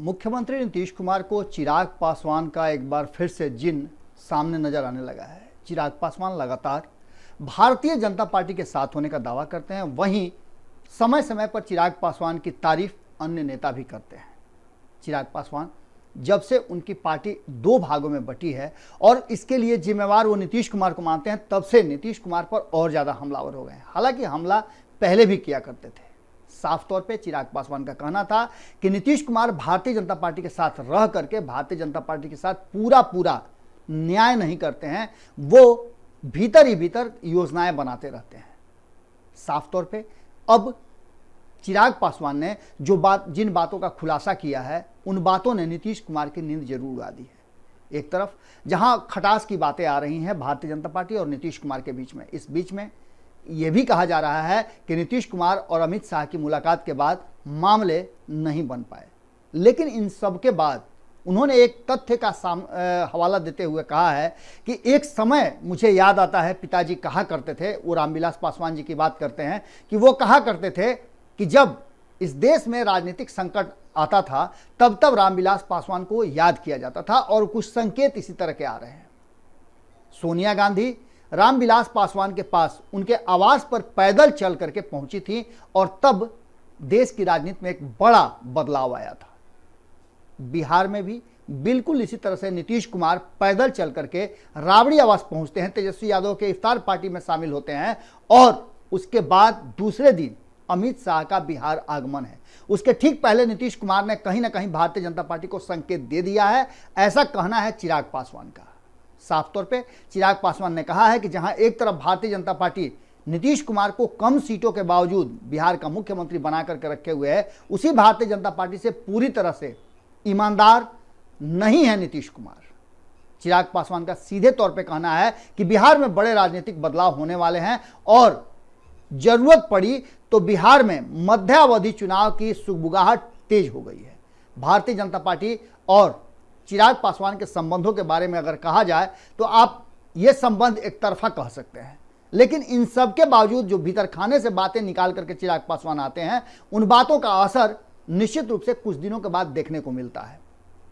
मुख्यमंत्री नीतीश कुमार को चिराग पासवान का एक बार फिर से जिन सामने नजर आने लगा है। चिराग पासवान लगातार भारतीय जनता पार्टी के साथ होने का दावा करते हैं, वहीं समय समय पर चिराग पासवान की तारीफ अन्य नेता भी करते हैं। चिराग पासवान जब से उनकी पार्टी दो भागों में बटी है और इसके लिए जिम्मेवार वो नीतीश कुमार को मानते हैं, तब से नीतीश कुमार पर और ज़्यादा हमलावर हो गए हैं। हालांकि हमला पहले भी किया करते थे। साफ तौर पे चिराग पासवान का कहना था कि नीतीश कुमार भारतीय जनता पार्टी के साथ रह करके भारतीय जनता पार्टी के साथ पूरा न्याय नहीं करते हैं, वो भीतर ही भीतर योजनाएं बनाते रहते हैं। साफ तौर पे अब चिराग पासवान ने जिन बातों का खुलासा किया है, उन बातों ने नीतीश कुमार की नींद जरूर उड़ा दी है। एक तरफ जहां खटास की बातें आ रही हैं भारतीय जनता पार्टी और नीतीश कुमार के बीच में, इस बीच में यह भी कहा जा रहा है कि नीतीश कुमार और अमित शाह की मुलाकात के बाद मामले नहीं बन पाए। लेकिन इन सब के बाद उन्होंने एक तथ्य का हवाला देते हुए कहा है कि एक समय मुझे याद आता है, पिताजी कहा करते थे, वो रामविलास पासवान जी की बात करते हैं कि वो कहा करते थे कि जब इस देश में राजनीतिक संकट आता था तब रामविलास पासवान को याद किया जाता था और कुछ संकेत इसी तरह के आ रहे हैं। सोनिया गांधी रामविलास पासवान के पास उनके आवास पर पैदल चल करके पहुंची थी और तब देश की राजनीति में एक बड़ा बदलाव आया था। बिहार में भी बिल्कुल इसी तरह से नीतीश कुमार पैदल चल करके राबड़ी आवास पहुंचते हैं, तेजस्वी यादव के इफ्तार पार्टी में शामिल होते हैं और उसके बाद दूसरे दिन अमित शाह का बिहार आगमन है। उसके ठीक पहले नीतीश कुमार ने कहीं ना कहीं भारतीय जनता पार्टी को संकेत दे दिया है, ऐसा कहना है चिराग पासवान का। साफ तौर पे चिराग पासवान ने कहा है कि जहां एक तरफ भारतीय जनता पार्टी नीतीश कुमार को कम सीटों के बावजूद बिहार का मुख्यमंत्री बना करके रखे हुए है, उसी भारतीय जनता पार्टी से पूरी तरह से ईमानदार नहीं है नीतीश कुमार। चिराग पासवान का सीधे तौर पे कहना है कि बिहार में बड़े राजनीतिक बदलाव होने वाले हैं और जरूरत पड़ी तो बिहार में मध्यावधि चुनाव की सुगबुगाहट तेज हो गई है। भारतीय जनता पार्टी और चिराग पासवान के संबंधों के बारे में अगर कहा जाए तो आप ये संबंध एक तरफा कह सकते हैं, लेकिन इन सब के बावजूद जो भीतर खाने से बातें निकाल करके चिराग पासवान आते हैं, उन बातों का असर निश्चित रूप से कुछ दिनों के बाद देखने को मिलता है।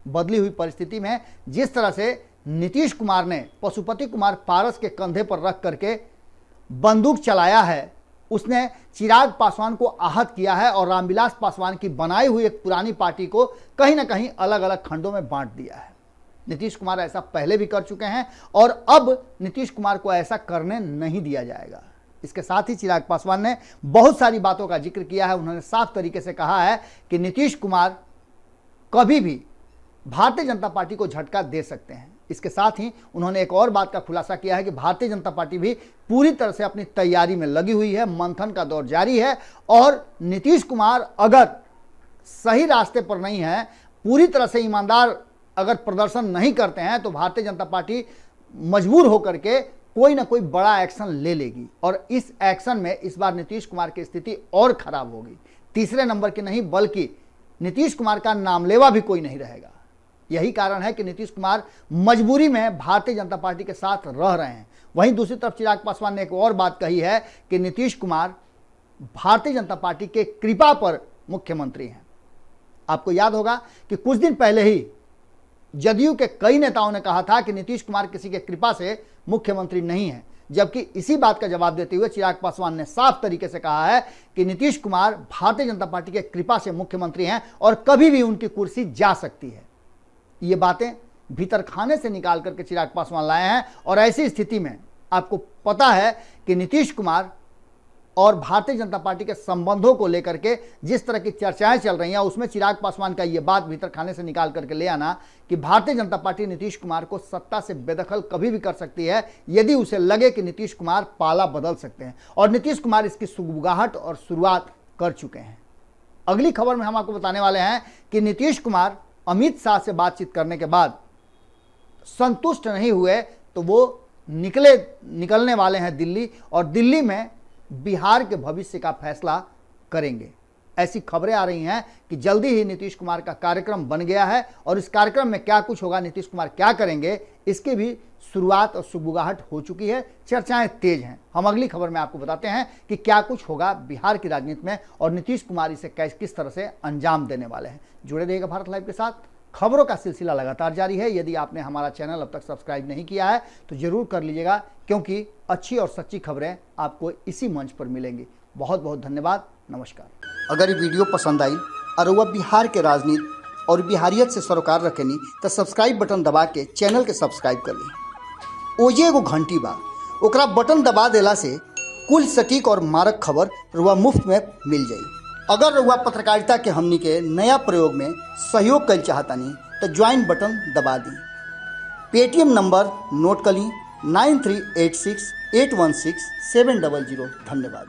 बदली हुई परिस्थिति में जिस तरह से नीतीश कुमार ने पशुपति कुमार पारस के कंधे पर रख करके बंदूक चलाया है, उसने चिराग पासवान को आहत किया है और रामविलास पासवान की बनाई हुई एक पुरानी पार्टी को कहीं ना कहीं अलग अलग खंडों में बांट दिया है। नीतीश कुमार ऐसा पहले भी कर चुके हैं और अब नीतीश कुमार को ऐसा करने नहीं दिया जाएगा। इसके साथ ही चिराग पासवान ने बहुत सारी बातों का जिक्र किया है। उन्होंने साफ तरीके से कहा है कि नीतीश कुमार कभी भी भारतीय जनता पार्टी को झटका दे सकते हैं। इसके साथ ही उन्होंने एक और बात का खुलासा किया है कि भारतीय जनता पार्टी भी पूरी तरह से अपनी तैयारी में लगी हुई है, मंथन का दौर जारी है और नीतीश कुमार अगर सही रास्ते पर नहीं है, पूरी तरह से ईमानदार अगर प्रदर्शन नहीं करते हैं, तो भारतीय जनता पार्टी मजबूर होकर के कोई ना कोई बड़ा एक्शन ले लेगी और इस एक्शन में इस बार नीतीश कुमार की स्थिति और खराब होगी। तीसरे नंबर की नहीं, बल्कि नीतीश कुमार का नामलेवा भी कोई नहीं रहेगा। यही कारण है कि नीतीश कुमार मजबूरी में भारतीय जनता पार्टी के साथ रह रहे हैं। वहीं दूसरी तरफ चिराग पासवान ने एक और बात कही है कि नीतीश कुमार भारतीय जनता पार्टी के कृपा पर मुख्यमंत्री हैं। आपको याद होगा कि कुछ दिन पहले ही जदयू के कई नेताओं ने कहा था कि नीतीश कुमार किसी के कृपा से मुख्यमंत्री नहीं है, जबकि इसी बात का जवाब देते हुए चिराग पासवान ने साफ तरीके से कहा है कि नीतीश कुमार भारतीय जनता पार्टी के कृपा से मुख्यमंत्री हैं और कभी भी उनकी कुर्सी जा सकती है। ये बातें भीतर खाने से निकाल करके चिराग पासवान लाए हैं और ऐसी स्थिति में आपको पता है कि नीतीश कुमार और भारतीय जनता पार्टी के संबंधों को लेकर के जिस तरह की चर्चाएं चल रही हैं, उसमें चिराग पासवान का यह बात भीतर खाने से निकाल करके ले आना कि भारतीय जनता पार्टी नीतीश कुमार को सत्ता से बेदखल कभी भी कर सकती है यदि उसे लगे कि नीतीश कुमार पाला बदल सकते हैं, और नीतीश कुमार इसकी सुगबुगाहट और शुरुआत कर चुके हैं। अगली खबर में हम आपको बताने वाले हैं कि नीतीश कुमार अमित शाह से बातचीत करने के बाद संतुष्ट नहीं हुए तो वो निकलने वाले हैं दिल्ली और दिल्ली में बिहार के भविष्य का फैसला करेंगे, ऐसी खबरें आ रही हैं कि जल्दी ही नीतीश कुमार का कार्यक्रम बन गया है और इस कार्यक्रम में क्या कुछ होगा, नीतीश कुमार क्या करेंगे, इसकी भी शुरुआत और सुगबुगाहट हो चुकी है। चर्चाएं तेज हैं। हम अगली खबर में आपको बताते हैं कि क्या कुछ होगा बिहार की राजनीति में और नीतीश कुमार इसे किस तरह से अंजाम देने वाले हैं। जुड़े रहिएगा भारत लाइव के साथ। खबरों का सिलसिला लगातार जारी है। यदि आपने हमारा चैनल अब तक सब्सक्राइब नहीं किया है तो जरूर कर लीजिएगा, क्योंकि अच्छी और सच्ची खबरें आपको इसी मंच पर मिलेंगी। बहुत बहुत धन्यवाद। नमस्कार। अगर ये वीडियो पसंद आई और वह बिहार के राजनीति और बिहारियत से सरोकार रखेनी तो सब्सक्राइब बटन दबा के चैनल के सब्सक्राइब कर ली। ओजे एगो घंटी बा, ओकरा बटन दबा देला से कुल सटीक और मारक खबर रुआ मुफ्त में मिल जाई। अगर रुआ पत्रकारिता के हमनी के नया प्रयोग में सहयोग कर चाहतानी तो ज्वाइन बटन दबा दी। पेटीएम नंबर नोट कर ली 9386816700। धन्यवाद।